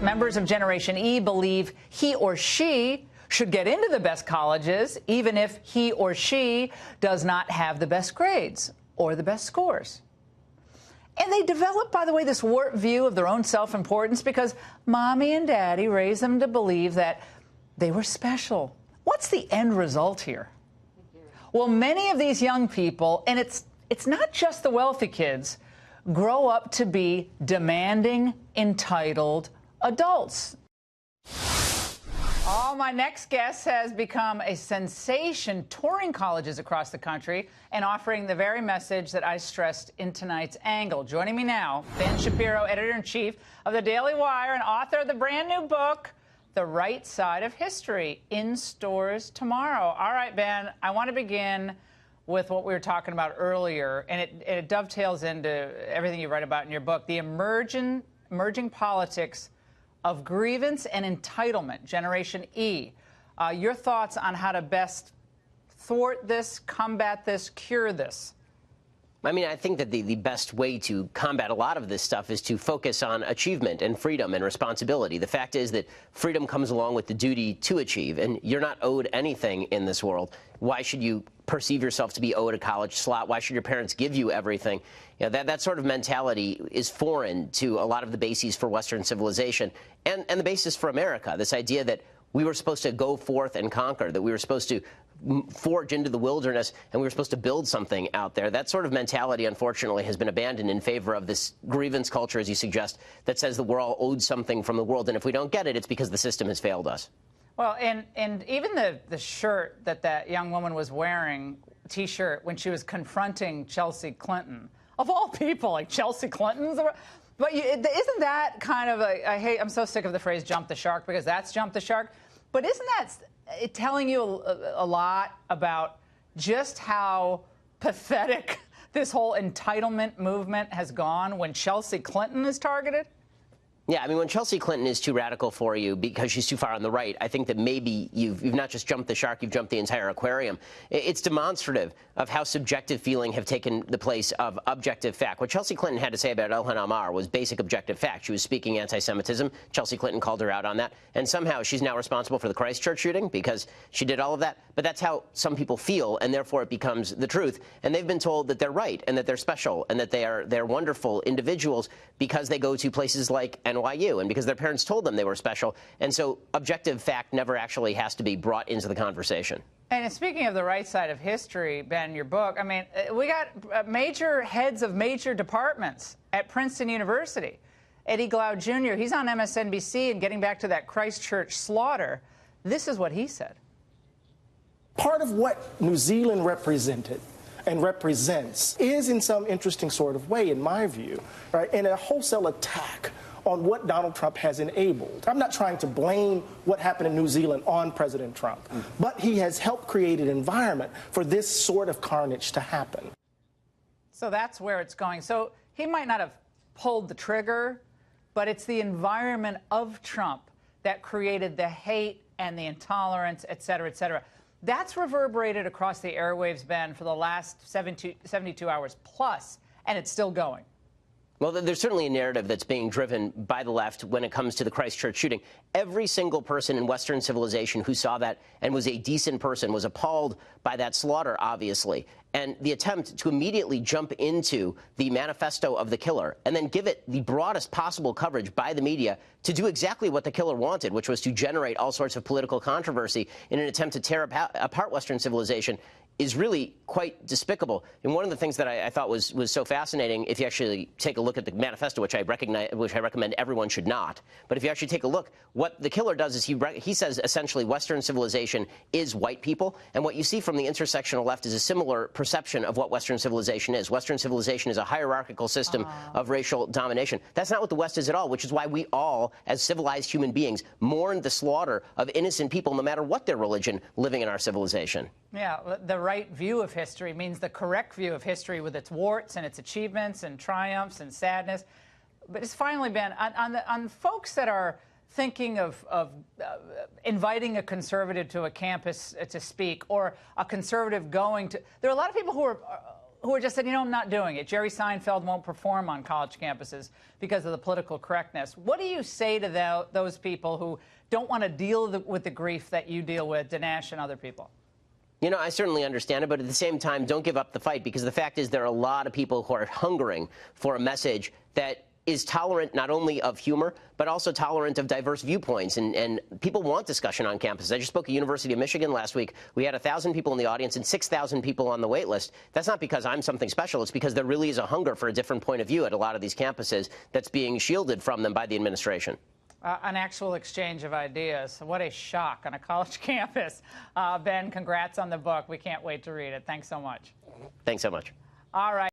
members of Generation E believe he or she should get into the best colleges, even if he or she does not have the best grades or the best scores. And they develop, by the way, this warped view of their own self-importance because mommy and daddy raised them to believe that they were special. What's the end result here? Well, many of these young people, and it's not just the wealthy kids, grow up to be demanding, entitled adults. Oh, my next guest has become a sensation touring colleges across the country and offering the very message that I stressed in tonight's angle. Joining me now, Ben Shapiro, editor-in-chief of the Daily Wire and author of the brand new book, The Right Side of History, in stores tomorrow. All right, Ben, I want to begin with what we were talking about earlier, and it dovetails into everything you write about in your book, the emerging politics of grievance and entitlement, Generation E. Your thoughts on how to best thwart this, combat this, cure this? I mean, I think that the best way to combat a lot of this stuff is to focus on achievement and freedom and responsibility. The fact is that freedom comes along with the duty to achieve, and you're not owed anything in this world. Why should you perceive yourself to be owed a college slot? Why should your parents give you everything? You know, that sort of mentality is foreign to a lot of the bases for Western civilization and the basis for America, this idea that we were supposed to go forth and conquer, that we were supposed to forge into the wilderness, and we were supposed to build something out there. That sort of mentality, unfortunately, has been abandoned in favor of this grievance culture, as you suggest, that says that we're all owed something from the world, and if we don't get it, it's because the system has failed us. Well, and even the shirt that young woman was wearing, T-shirt, when she was confronting Chelsea Clinton, of all people, like Chelsea Clinton's. But isn't that kind of I'm so sick of the phrase "jump the shark" because that's jump the shark. But isn't that telling you a lot about just how pathetic this whole entitlement movement has gone when Chelsea Clinton is targeted? Yeah, I mean, when Chelsea Clinton is too radical for you because she's too far on the right, I think that maybe you've not just jumped the shark, you've jumped the entire aquarium. It's demonstrative of how subjective feeling have taken the place of objective fact. What Chelsea Clinton had to say about Ilhan Omar was basic objective fact. She was speaking anti-Semitism. Chelsea Clinton called her out on that. And somehow she's now responsible for the Christchurch shooting because she did all of that. But that's how some people feel, and therefore it becomes the truth. And they've been told that they're right and that they're special and that they're wonderful individuals because they go to places like NYU and because their parents told them they were special. And so objective fact never actually has to be brought into the conversation. And speaking of the right side of history, Ben, your book, I mean, we got major heads of major departments at Princeton University. Eddie Glaude Jr., he's on MSNBC, and getting back to that Christchurch slaughter, this is what he said. Part of what New Zealand represented and represents is in some interesting sort of way, in my view, right, in a wholesale attack on what Donald Trump has enabled. I'm not trying to blame what happened in New Zealand on President Trump, but he has helped create an environment for this sort of carnage to happen. So that's where it's going. So he might not have pulled the trigger, but it's the environment of Trump that created the hate and the intolerance, et cetera, et cetera. That's reverberated across the airwaves, Ben, for the last 72 hours plus, and it's still going. Well, there's certainly a narrative that's being driven by the left when it comes to the Christchurch shooting. Every single person in Western civilization who saw that and was a decent person was appalled by that slaughter, obviously. And the attempt to immediately jump into the manifesto of the killer and then give it the broadest possible coverage by the media to do exactly what the killer wanted, which was to generate all sorts of political controversy in an attempt to tear apart Western civilization, is really quite despicable. And one of the things that I thought was so fascinating, if you actually take a look at the manifesto, which I recommend everyone should not, but if you actually take a look, what the killer does is he says essentially Western civilization is white people, and what you see from the intersectional left is a similar perception of what Western civilization is. Western civilization is a hierarchical system of racial domination. That's not what the West is at all, which is why we all, as civilized human beings, mourn the slaughter of innocent people, no matter what their religion, living in our civilization. Yeah, the right view of history means the correct view of history with its warts and its achievements and triumphs and sadness. But it's finally been on folks that are thinking of inviting a conservative to a campus to speak, or a conservative going to. There are a lot of people who are just saying, you know, I'm not doing it. Jerry Seinfeld won't perform on college campuses because of the political correctness. What do you say to those people who don't want to deal with the grief that you deal with, Dinesh and other people? You know, I certainly understand it, but at the same time, don't give up the fight, because the fact is there are a lot of people who are hungering for a message that is tolerant not only of humor, but also tolerant of diverse viewpoints. And people want discussion on campus. I just spoke at University of Michigan last week. We had 1,000 people in the audience and 6,000 people on the wait list. That's not because I'm something special. It's because there really is a hunger for a different point of view at a lot of these campuses that's being shielded from them by the administration. An actual exchange of ideas. What a shock on a college campus. Ben, congrats on the book. We can't wait to read it. Thanks so much. Thanks so much. All right.